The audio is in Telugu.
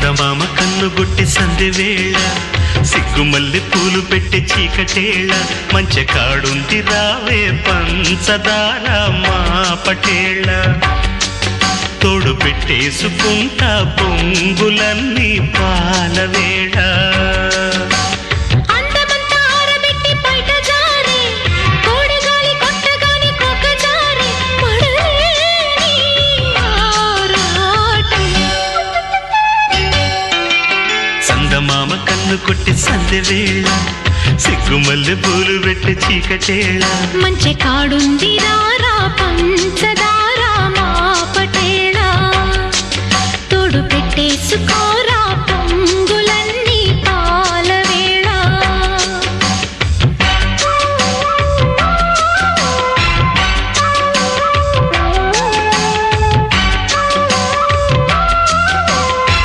చందమామ కన్నుగొట్టి సంధి వేళ సిగ్గుమల్లి పూలు పెట్టి చీకటేళ మంచె కాడుంది రావే పంచదార మా పటేళ తోడు పెట్టేసుకుంటా పొంగులన్నీ పాలవేళ చందమామ కన్ను కొట్టి సంధి వేళ సిగ్గుమల్లి పూలు పెట్టి చీకటేళ మంచి కాడుంది రారా పంచదార మా పటేళ తోడు పెట్టేసుకో